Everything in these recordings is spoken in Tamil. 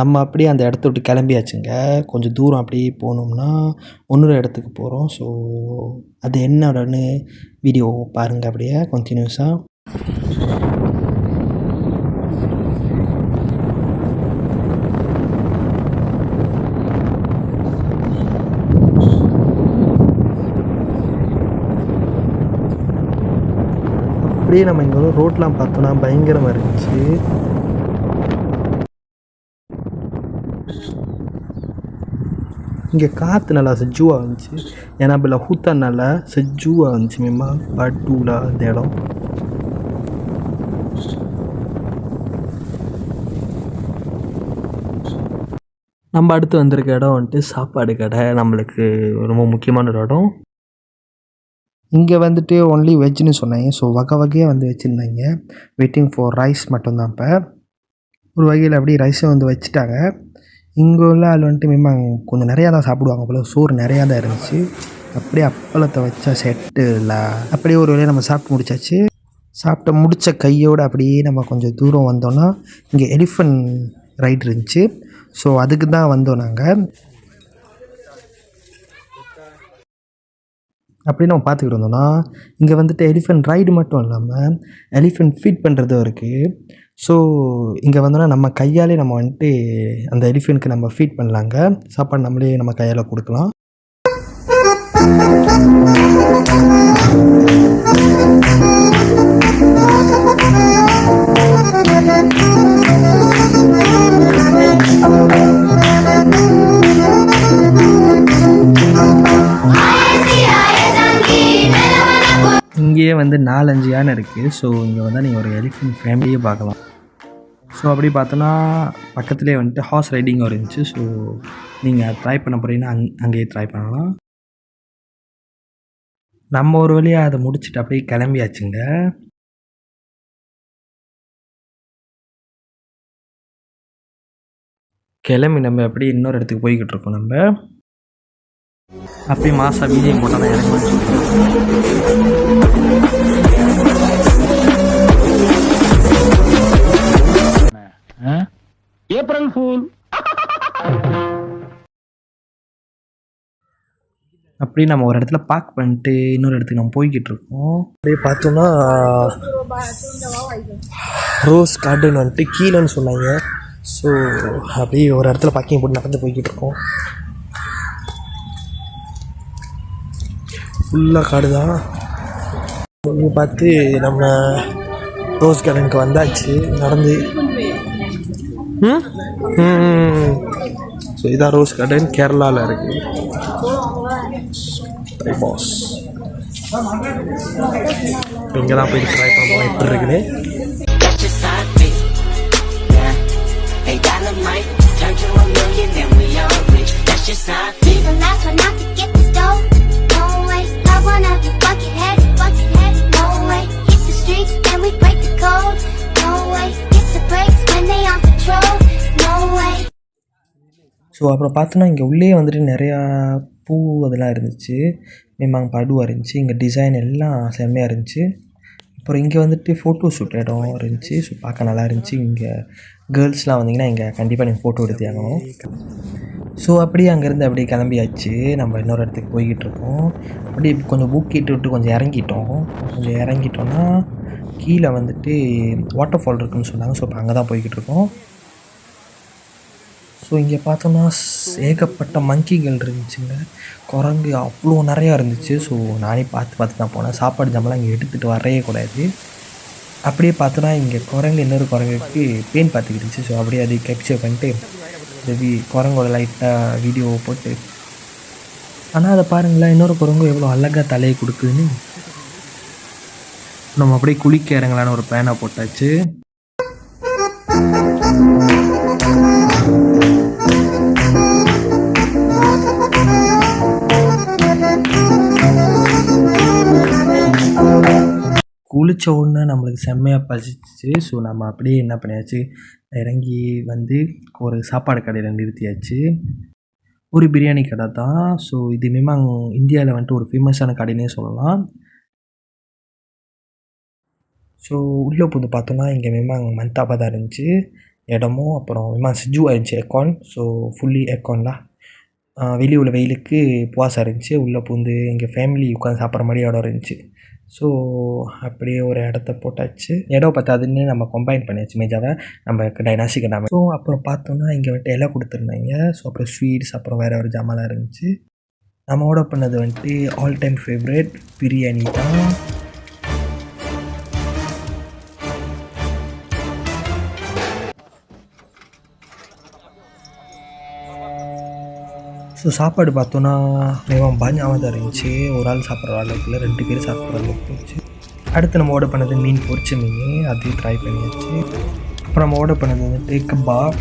நம்ம அப்படியே அந்த இடத்த விட்டு கிளம்பியாச்சுங்க. கொஞ்சம் தூரம் அப்படியே போனோம்னா இன்னொரு இடத்துக்கு போகிறோம். ஸோ அது என்னன்னு வீடியோ பாருங்கள் அப்படியே கண்டினியூஸாக. அப்படியே நம்ம இங்கே ரோட்லாம் பார்த்தோன்னா பயங்கரமாக இருந்துச்சு. இங்கே காற்று நல்லா செஜ்ஜுவாக இருந்துச்சு. ஏன்னா இப்போ ஹூத்தானால செஜ்ஜுவாக இருந்துச்சு மேமா பட்டூலா அந்த இடம். நம்ம அடுத்து வந்திருக்க இடம் வந்துட்டு சாப்பாடு கடை. நம்மளுக்கு ரொம்ப முக்கியமான ஒரு இடம். இங்கே வந்துட்டு ஒன்லி வெஜ்ஜுன்னு சொன்னாங்க. ஸோ வகை வகையாக வந்து வச்சுருந்தாங்க. வெயிட்டிங் ஃபார் ரைஸ் மட்டும்தான். இப்போ ஒரு வகையில் அப்படியே ரைஸை வந்து வச்சுட்டாங்க. இங்கே உள்ள ஆள் வந்துட்டு மேம் கொஞ்சம் நிறையா தான் சாப்பிடுவாங்க போல். சோறு நிறையா தான் இருந்துச்சு. அப்படியே அப்பளத்தை வச்சா செட்டு இல்லை. அப்படியே ஒரு வேலையை நம்ம சாப்பிட்டு முடிச்சாச்சு. சாப்பிட்ட முடித்த கையோடு அப்படியே நம்ம கொஞ்சம் தூரம் வந்தோன்னா இங்கே எலிஃபண்ட் ரைடு இருந்துச்சு. ஸோ அதுக்கு தான் வந்தோம் நாங்கள். அப்படி நம்ம பார்த்துக்கிட்டு இருந்தோம்னா இங்கே வந்துட்டு எலிஃபெண்ட் ரைடு மட்டும் இல்லாமல் எலிஃபெண்ட் ஃபீட் பண்ணுறதும் இருக்குது. ஸோ இங்கே வந்தோன்னா நம்ம கையாலே நம்ம வந்துட்டு அந்த எலிஃபெண்ட்க்கு நம்ம ஃபீட் பண்ணலாங்க. சாப்பாடு நம்மளே நம்ம கையால் கொடுக்கலாம். இங்கேயே வந்து 4-5 யானை இருக்குது. ஸோ இங்கே வந்தால் நீங்கள் ஒரு எலிஃபெண்ட் ஃபேமிலியே பார்க்கலாம். ஸோ அப்படி பார்த்தோன்னா பக்கத்துலேயே வந்துட்டு ஹார்ஸ் ரைடிங்கும் இருந்துச்சு. ஸோ நீங்கள் ட்ரை பண்ண போகிறீங்கன்னா அங்கேயே ட்ரை பண்ணலாம். நம்ம ஒரு வழியாக அதை முடிச்சுட்டு அப்படியே கிளம்பியாச்சுங்க. கிளம்பி நம்ம அப்படியே இன்னொரு இடத்துக்கு போய்கிட்டு இருக்கோம். நம்ம அப்படியே மாசா வீடியோ போட்டால் தான் எனக்கு ஏப்ரல் ஃபூல். அப்படி நம்ம ஒரு இடத்துல பார்க் பண்ணிட்டு இன்னொரு இடத்துக்கு நம்ம போய்கிட்டு இருக்கோம். அப்படியே பார்த்தோன்னா ரோஸ் கார்டன் வந்துட்டு கீழேன்னு சொன்னாங்க. ஸோ அப்படியே ஒரு இடத்துல பார்க்கிங் போட்டு நடந்து போய்கிட்டு இருக்கோம். ஃபுல்லாக காடு தான். இங்கே பார்த்து நம்ம ரோஸ் கார்டனுக்கு வந்தாச்சு நடந்து. ஸோ இதான் ரோஸ் கார்டன், கேரளாவில் இருக்குது. பாஸ் இங்கே தான் போய் ட்ரை பண்ணுவோம் எப்படி இருக்குது. ஸோ அப்புறம் பார்த்தோன்னா இங்கே உள்ளே வந்துட்டு நிறையா பூ அதெல்லாம் இருந்துச்சு. மேமாங்க படுவாக இருந்துச்சு. இங்கே டிசைன் எல்லாம் செம்மையாக இருந்துச்சு. அப்புறம் இங்கே வந்துட்டு ஃபோட்டோ ஷூட் இடம் இருந்துச்சு. ஸோ பார்க்க நல்லா இருந்துச்சு. இங்கே கேர்ள்ஸ்லாம் வந்தீங்கன்னா இங்கே கண்டிப்பாக நீங்கள் ஃபோட்டோ எடுத்து ஆகணும். ஸோ அப்படியே அங்கேருந்து அப்படியே கிளம்பியாச்சு. நம்ம இன்னொரு இடத்துக்கு போய்கிட்டு இருக்கோம். அப்படியே கொஞ்சம் பூக்கிட்டு விட்டு கொஞ்சம் இறங்கிட்டோன்னா கீழே வந்துட்டு வாட்டர் ஃபால் இருக்குதுன்னு சொன்னாங்க. ஸோ இப்போ அங்கே தான் போய்கிட்டு இருக்கோம். ஸோ இங்கே பார்த்தோன்னா ஏகப்பட்ட மங்கிகள் இருந்துச்சுங்க. குரங்கு அவ்வளோ நிறையா இருந்துச்சு. ஸோ நானே பார்த்து தான் போனேன். சாப்பாடு ஜாமெல்லாம் இங்கே எடுத்துகிட்டு வரவே கூடாது. அப்படியே பார்த்தோன்னா இங்கே குரங்கு இன்னொரு குரங்குக்கு பேன் பார்த்துக்கிட்டு இருந்துச்சு. ஸோ அப்படியே அதை கேப்சர் பண்ணிட்டு இந்த குரங்கோட லைட்டாக வீடியோ போட்டு. ஆனால் அதை பாருங்களேன், இன்னொரு குரங்கு எவ்வளோ அழகாக தலையை கொடுக்குதுன்னு. நம்ம அப்படியே குளிக்க இறங்கலான்னு ஒரு பிளானை போட்டாச்சு. குளித்த உடனே நம்மளுக்கு செம்மையாக பசிச்சிச்சு. ஸோ நம்ம அப்படியே என்ன பண்ணியாச்சு, இறங்கி வந்து ஒரு சாப்பாடு கடையில் நிறுத்தியாச்சு. ஒரு பிரியாணி கடை தான். ஸோ இது மேமாங் இந்தியாவில் வந்துட்டு ஒரு ஃபேமஸான கடைன்னே சொல்லலாம். ஸோ உள்ளே புது பார்த்தோன்னா இங்கே மேமாங் மந்தாப்பா தான் இருந்துச்சு. இடமும். அப்புறம் செஜ்ஜு ஆயிடுச்சு ஏர்கான். ஸோ ஃபுல்லி ஏர்கான் தான். வெளியே உள்ள வெயிலுக்கு புவாசாக இருந்துச்சு. உள்ளே பூந்து எங்கள் ஃபேமிலி உட்காந்து சாப்பிட்ற மாதிரி இடம் இருந்துச்சு. ஸோ அப்படியே ஒரு இடத்த போட்டாச்சு. இடம் பத்தாதுன்னு நம்ம கம்பைன் பண்ணியாச்சு மேஜாவை நம்ம டைனாஸ்டிக் எல்லாமே. ஸோ அப்புறம் பார்த்தோன்னா இங்கே வந்துட்டு இலை கொடுத்துருந்தாங்க. ஸோ அப்புறம் ஸ்வீட்ஸ் அப்புறம் வேறு ஒரு ஜாமான்லாம் இருந்துச்சு. நம்ம ஆர்டர் பண்ணது வந்துட்டு ஆல் டைம் ஃபேவரட் பிரியாணி தான். ஸோ சாப்பாடு பார்த்தோன்னா மிகவும் பாஞ்சாக தான் இருந்துச்சு. ஒரு ஆள் சாப்பிட்ற அளவுக்கு இல்லை, 2 பேர் சாப்பிட்ற அளவுக்கு போச்சு. அடுத்து நம்ம ஆர்டர் பண்ணது மீன், பொரிச்ச மீன். அதையும் ட்ரை பண்ணியாச்சு. அப்புறம் நம்ம ஆர்டர் பண்ணது வந்துட்டு கபாப்,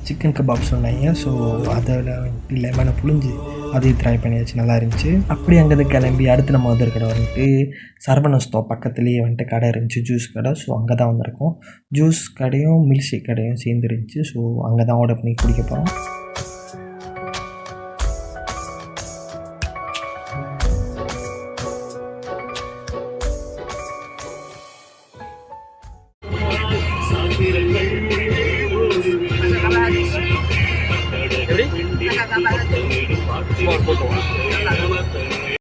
சிக்கன் கபாப் சொன்னாங்க. ஸோ அதில் வந்துட்டு லெமனை புழிஞ்சு அதையும் ட்ரை பண்ணியாச்சு, நல்லா இருந்துச்சு. அப்படி அங்கேருந்து கிளம்பி அடுத்து நம்ம கடை வந்துட்டு சரவண ஸ்டோர் பக்கத்துலேயே வந்துட்டு கடை இருந்துச்சு, ஜூஸ் கடை. ஸோ அங்கே தான் வந்திருக்கோம். ஜூஸ் கடையும் மில்க் ஷேக் கடையும் சேர்ந்து இருந்துச்சு. ஸோ அங்கே தான் ஆர்டர் பண்ணி குடிக்க போகிறோம்.